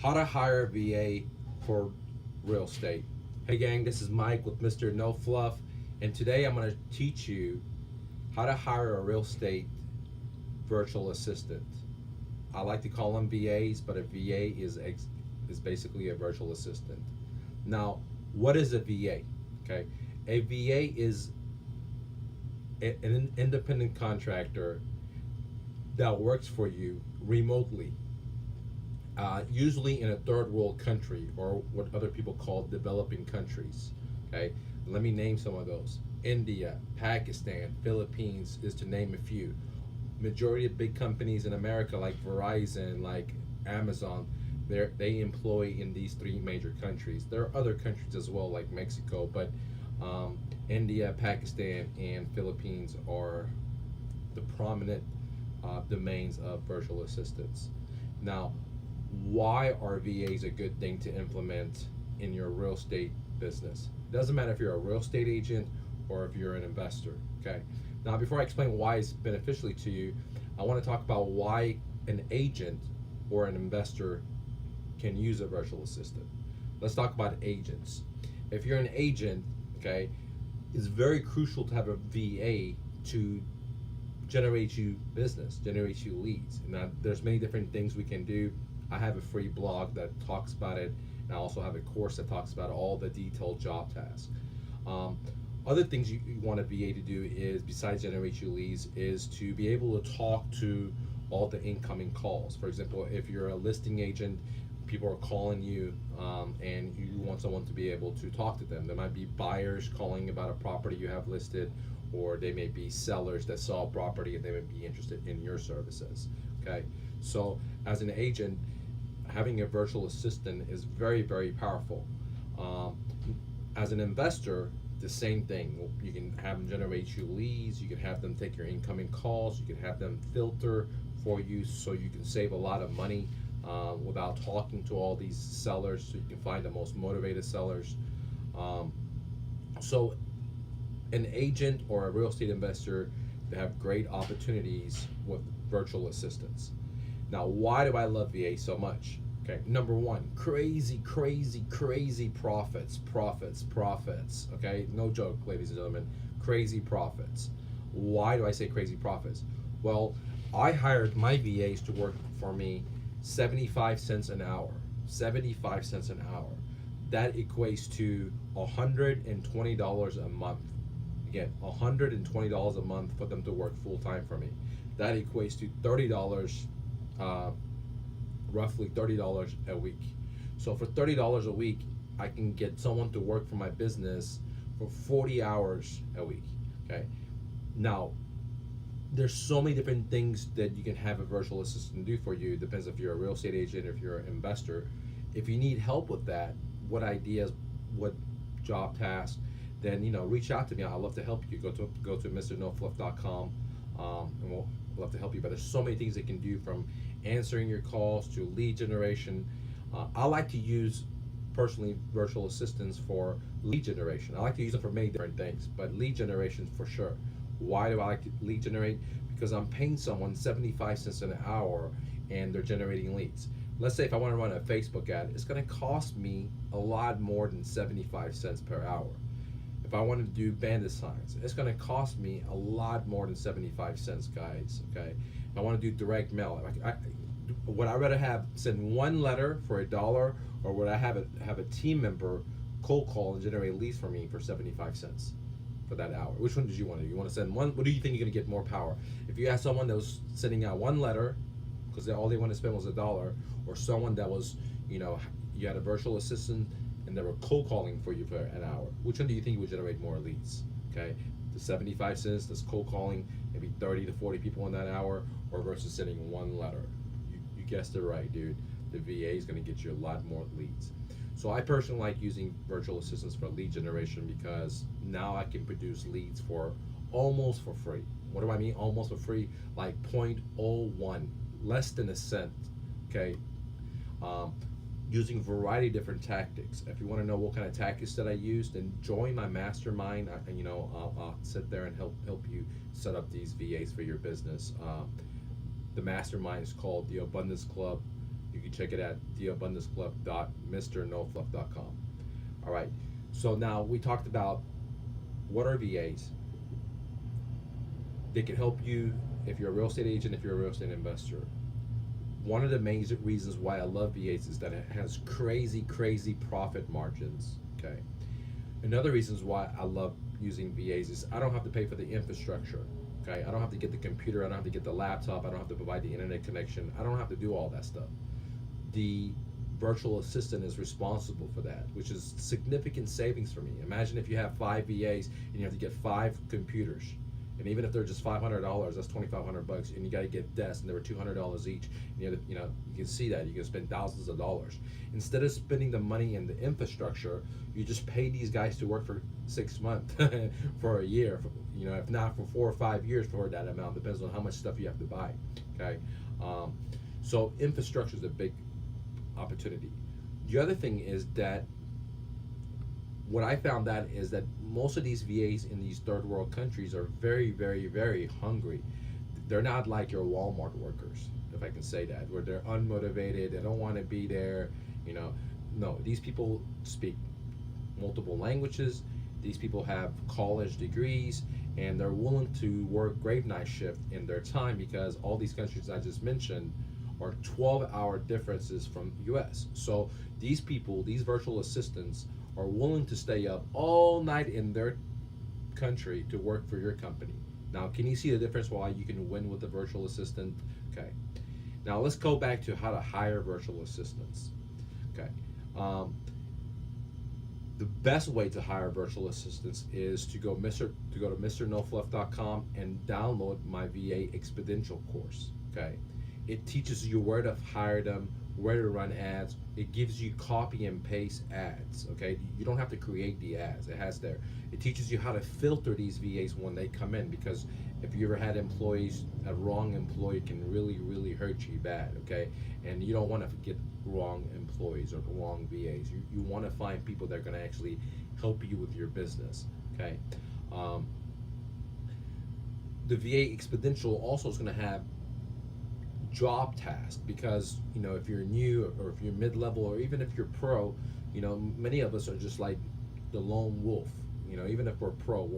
How to hire a VA for real estate. Hey gang, this is Mike with Mr. No Fluff, and today I'm going to teach you how to hire a real estate virtual assistant. I like to call them VAs, but a VA is basically a virtual assistant. Now, what is a VA? Okay, a VA is an independent contractor that works for you remotely, usually in a third world country or what other people call developing countries. Okay, let me name some of those: India, Pakistan, Philippines, is to name a few. Majority of big companies in America, like Verizon, like Amazon, they employ in these three major countries. There are other countries as well, like Mexico, but India, Pakistan, and Philippines are the prominent domains of virtual assistants. Now, why are VAs a good thing to implement in your real estate business? Doesn't matter if you're a real estate agent or if you're an investor. Okay. Now, before I explain why it's beneficially to you, I want to talk about why an agent or an investor can use a virtual assistant. Let's talk about agents. If you're an agent, okay, it's very crucial to have a VA to generate you business, generate you leads. Now, there's many different things we can do. I have a free blog that talks about it, and I also have a course that talks about all the detailed job tasks. Other things you want a VA to do is, besides generate you leads, is to be able to talk to all the incoming calls. For example, if you're a listing agent, people are calling you, and you want someone to be able to talk to them. There might be buyers calling about a property you have listed, or they may be sellers that saw a property and they may be interested in your services. Okay, so as an agent, having a virtual assistant is very, very powerful. As an investor, the same thing. You can have them generate you leads, you can have them take your incoming calls, you can have them filter for you so you can save a lot of money without talking to all these sellers, so you can find the most motivated sellers. So an agent or a real estate investor, they have great opportunities with virtual assistants. Now, why do I love VA so much? Okay, number one, crazy, crazy, crazy profits, profits, profits. Okay, no joke, ladies and gentlemen, crazy profits. Why do I say crazy profits? Well, I hired my VAs to work for me 75 cents an hour. 75 cents an hour. That equates to $120 a month. Again, $120 a month for them to work full time for me. That equates to $30, roughly $30 a week. So for $30 a week, I can get someone to work for my business for 40 hours a week. Okay. Now, there's so many different things that you can have a virtual assistant do for you. It depends if you're a real estate agent, if you're an investor. If you need help with that, what ideas, what job tasks, then reach out to me. I'd love to help you. Go to mrnofluff.com, and we'll love to help you. But there's so many things they can do, from answering your calls to lead generation. I like to use personally virtual assistants for lead generation. I like to use them for many different things, but lead generation for sure. Why do I like to lead generate? Because I'm paying someone 75 cents an hour and they're generating leads. Let's say if I want to run a Facebook ad, it's going to cost me a lot more than 75 cents per hour. If I want to do bandit signs, it's going to cost me a lot more than 75 cents, guys. Okay. If I want to do direct mail, would I rather send one letter for $1, or would I have a team member cold call and generate leads for me for 75 cents for that hour? Which one did you want to do? You want to send one? What do you think you're going to get more power? If you ask someone that was sending out one letter because all they wanted to spend was $1, or someone that was, you had a virtual assistant and they were cold calling for you for an hour, which one do you think would generate more leads? Okay, the 75 cents that's cold calling maybe 30 to 40 people in that hour, or versus sending one letter? You guessed it right, dude. The VA is going to get you a lot more leads. So I personally like using virtual assistants for lead generation, because now I can produce leads for almost for free. What do I mean almost for free? Like 0.01, less than a cent. Okay. Using a variety of different tactics. If you want to know what kind of tactics that I use, then join my mastermind. I'll sit there and help you set up these VAs for your business. The mastermind is called the Abundance Club. You can check it at theabundanceclub.mrnofluff.com. All right. So now we talked about what are VAs. They can help you if you're a real estate agent, if you're a real estate investor. One of the main reasons why I love VAs is that it has crazy, crazy profit margins. Okay. Another reasons why I love using VAs is I don't have to pay for the infrastructure. Okay. I don't have to get the computer. I don't have to get the laptop. I don't have to provide the internet connection. I don't have to do all that stuff. The virtual assistant is responsible for that, which is significant savings for me. Imagine if you have 5 VAs and you have to get 5 computers. And even if they're just $500, that's $2,500, and you got to get desks, and they were $200 each. And you can see that you can spend thousands of dollars instead of spending the money in the infrastructure. You just pay these guys to work for 6 months, for a year, if not for 4 or 5 years for that amount. Depends on how much stuff you have to buy. Okay, so infrastructure is a big opportunity. The other thing is that what I found out is that most of these VAs in these third world countries are very, very, very hungry. They're not like your Walmart workers, if I can say that, where they're unmotivated, they don't want to be there. No, these people speak multiple languages. These people have college degrees, and they're willing to work grave night shift in their time, because all these countries I just mentioned are 12-hour differences from US. So these people, these virtual assistants, are willing to stay up all night in their country to work for your company. Now, can you see the difference why you can win with the virtual assistant? Okay. Now let's go back to how to hire virtual assistants. Okay. The best way to hire virtual assistants is to go to mrnofluff.com and download my VA Exponential course. Okay. It teaches you where to hire them, where to run ads. It gives you copy and paste ads. Okay, you don't have to create the ads. It has there. It teaches you how to filter these VAs when they come in, because if you ever had employees, a wrong employee can really, really hurt you bad. Okay, and you don't want to get wrong employees or wrong VAs. You want to find people that are going to actually help you with your business. Okay, the VA Exponential also is going to have job task, because if you're new or if you're mid-level or even if you're pro, many of us are just like the lone wolf. Even if we're pro,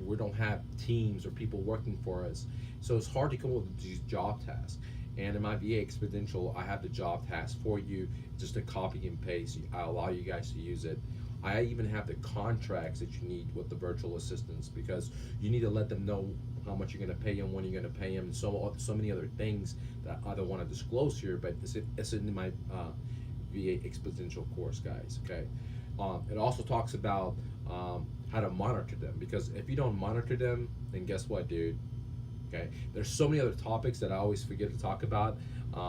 we don't have teams or people working for us, so it's hard to come up with these job tasks. And in my VA Exponential, I have the job task for you, just a copy and paste. I allow you guys to use it. I even have the contracts that you need with the virtual assistants, because you need to let them know how much you're going to pay them, when you're going to pay them, and so many other things that I don't want to disclose here, but it's in my VA Exponential course, guys. Okay. It also talks about how to monitor them, because if you don't monitor them, then guess what, dude? Okay. There's so many other topics that I always forget to talk about.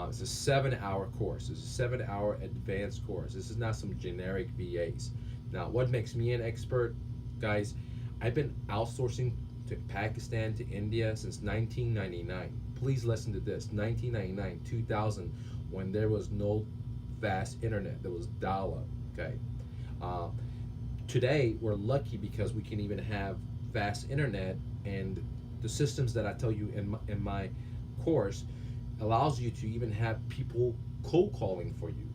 It's a 7-hour course. It's a 7-hour advanced course. This is not some generic VAs. Now, what makes me an expert, guys? I've been outsourcing to Pakistan, to India since 1999. Please listen to this. 1999, 2000, when there was no fast internet. There was dial-up. Okay. Today, we're lucky because we can even have fast internet, and the systems that I tell you in my course allows you to even have people cold calling for you.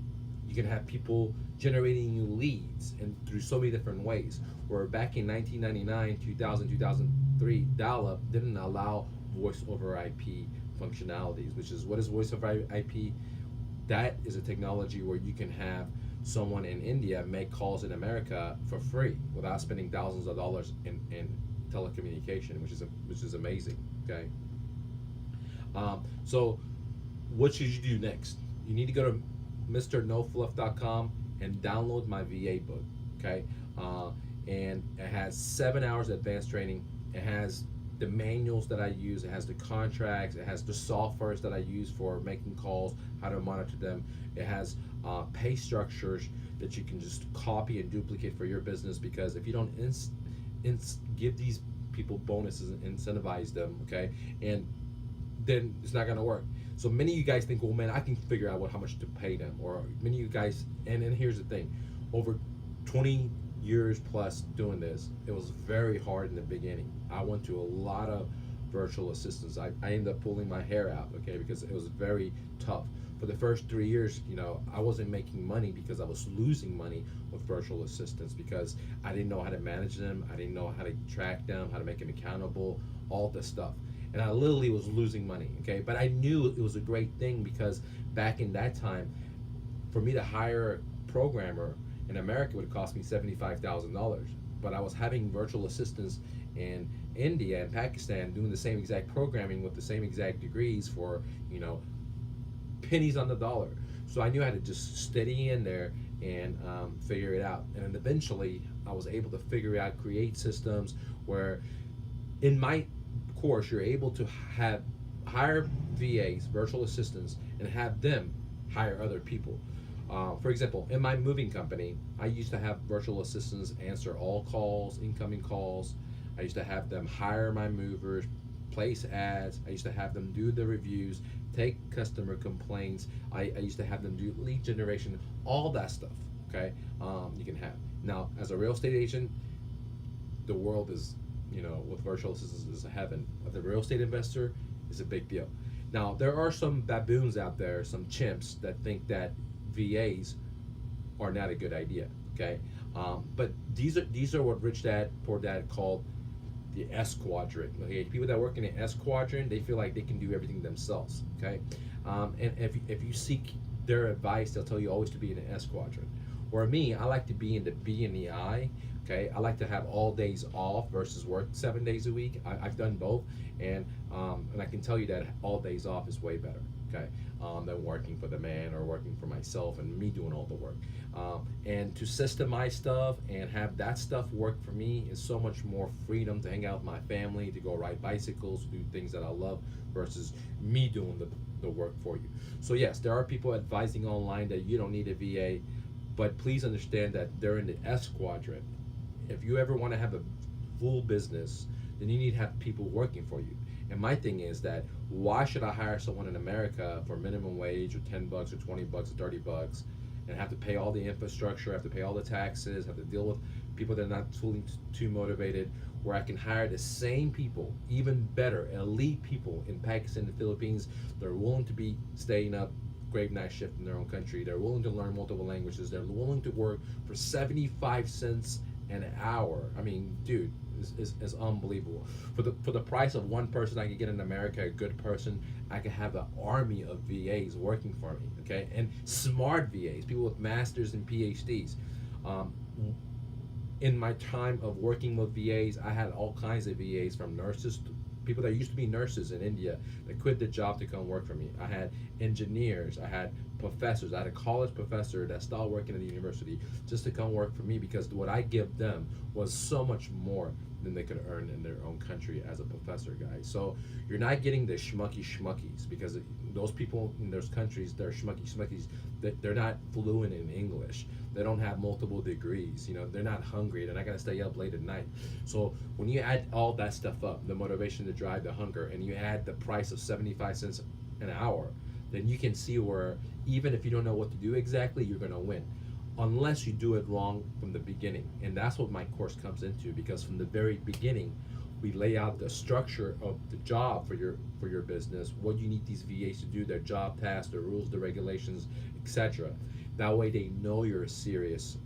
You can have people generating you leads, and through so many different ways. Where back in 1999, 2000, 2003, dial-up didn't allow voice over IP functionalities, which is, what is voice over IP? That is a technology where you can have someone in India make calls in America for free without spending thousands of dollars in telecommunication, which is amazing. Okay. So what should you do next? You need to go to mrnofluff.com and download my VA book. Okay. And it has 7 hours of advanced training. It has the manuals that I use. It has the contracts. It has the softwares that I use for making calls, how to monitor them. It has pay structures that you can just copy and duplicate for your business, because if you don't give these people bonuses and incentivize them, okay, and then it's not going to work. So many of you guys think, well, man, I can figure out how much to pay them. Or many of you guys, and here's the thing, over 20 years plus doing this, it was very hard in the beginning. I went to a lot of virtual assistants. I ended up pulling my hair out, okay, because it was very tough. for the first 3 years, I wasn't making money because I was losing money with virtual assistants because I didn't know how to manage them. I didn't know how to track them, how to make them accountable, all this stuff. And I literally was losing money, okay? But I knew it was a great thing because back in that time, for me to hire a programmer in America would cost me $75,000. But I was having virtual assistants in India and Pakistan doing the same exact programming with the same exact degrees for, pennies on the dollar. So I knew how to just steady in there and figure it out. And then eventually I was able to figure out, create systems where in my course you're able to have hire VAs, virtual assistants, and have them hire other people. For example, in my moving company, I used to have virtual assistants answer all calls, incoming calls. I used to have them hire my movers, place ads. I used to have them do the reviews, take customer complaints. I used to have them do lead generation, all that stuff. Okay, you can have. Now, as a real estate agent, the world is, with virtual assistants is a heaven. But the real estate investor is a big deal. Now, there are some baboons out there, some chimps that think that VAs are not a good idea. Okay, but these are what Rich Dad Poor Dad called the S quadrant. Okay, people that work in the S quadrant, they feel like they can do everything themselves. Okay, and if you seek their advice, they'll tell you always to be in the S quadrant. Or me, I like to be in the B and the I. Okay, I like to have all days off versus work 7 days a week. I've done both, and I can tell you that all days off is way better. Okay, than working for the man or working for myself and me doing all the work. And to systemize stuff and have that stuff work for me is so much more freedom to hang out with my family, to go ride bicycles, do things that I love versus me doing the work for you. So yes, there are people advising online that you don't need a VA, but please understand that they're in the S quadrant. If you ever want to have a full business, then you need to have people working for you. And my thing is that why should I hire someone in America for minimum wage or $10 or $20 or $30 and have to pay all the infrastructure, have to pay all the taxes, have to deal with people that are not too motivated, where I can hire the same people, even better, elite people in Pakistan and the Philippines. They're willing to be staying up grave night shift in their own country. They're willing to learn multiple languages. They're willing to work for 75 cents an hour. I mean, dude, is unbelievable. For the price of one person I could get in America, a good person, I could have an army of VAs working for me. Okay, and smart VAs, people with masters and PhDs. In my time of working with VAs, I had all kinds of VAs, from nurses to people that used to be nurses in India that quit the job to come work for me. I had engineers, I had professors, I had a college professor that stopped working at the university just to come work for me because what I give them was so much more than they could earn in their own country as a professor, guys. So you're not getting the schmuckies because those people in those countries, they're schmuckies, they're not fluent in English. They don't have multiple degrees, they're not hungry, they're not gonna stay up late at night. So when you add all that stuff up, the motivation, the drive, the hunger, and you add the price of 75 cents an hour, then you can see where even if you don't know what to do exactly, you're gonna win. Unless you do it wrong from the beginning. And that's what my course comes into, because from the very beginning, we lay out the structure of the job for your business, what you need these VAs to do, their job tasks, the rules, the regulations, etc. That way they know you're a serious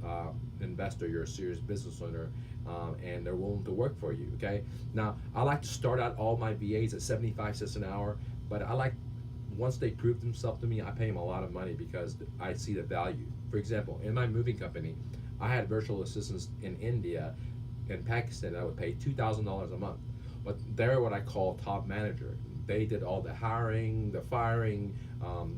investor, you're a serious business owner, and they're willing to work for you, okay? Now, I like to start out all my VAs at 75 cents an hour, but I like, once they prove themselves to me, I pay them a lot of money because I see the value. For example, in my moving company, I had virtual assistants in India and Pakistan that would pay $2,000 a month. But they're what I call top manager. They did all the hiring, the firing,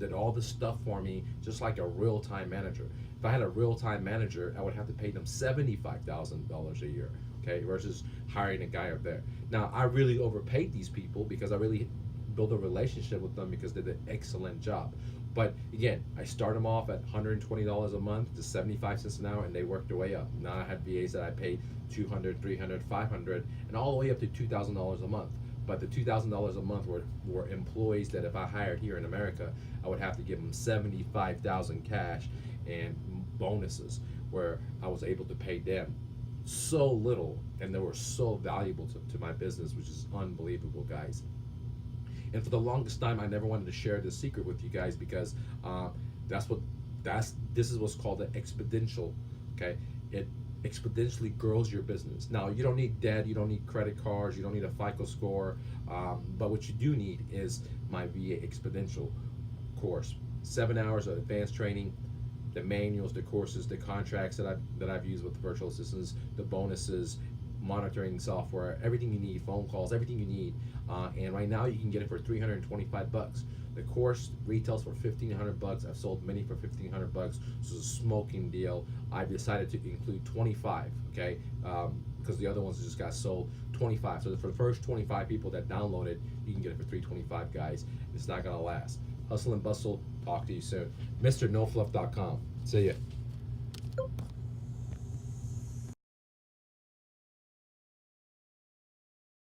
did all the stuff for me, just like a real-time manager. If I had a real-time manager, I would have to pay them $75,000 a year, okay, versus hiring a guy up there. Now, I really overpaid these people because I really build a relationship with them because they did an excellent job. But again, I start them off at $120 a month to 75 cents an hour, and they work their way up. Now I had VAs that I paid $200, $300, $500, and all the way up to $2,000 a month. But the $2,000 a month were employees that if I hired here in America, I would have to give them $75,000 cash and bonuses, where I was able to pay them so little, and they were so valuable to my business, which is unbelievable, guys. And for the longest time, I never wanted to share this secret with you guys because that's what this is what's called an exponential. Okay, it exponentially grows your business. Now you don't need debt, you don't need credit cards, you don't need a FICO score, but what you do need is my VA Exponential course. 7 hours of advanced training, the manuals, the courses, the contracts that I've used with the virtual assistants, the bonuses, monitoring software, everything you need, phone calls, everything you need. And right now you can get it for $325. The course retails for $1,500. I've sold many for $1,500. This is a smoking deal. I've decided to include 25, okay? Because the other ones just got sold 25. So for the first 25 people that download it, you can get it for $325, guys. It's not gonna last. Hustle and bustle. Talk to you soon. MrNoFluff.com. See ya.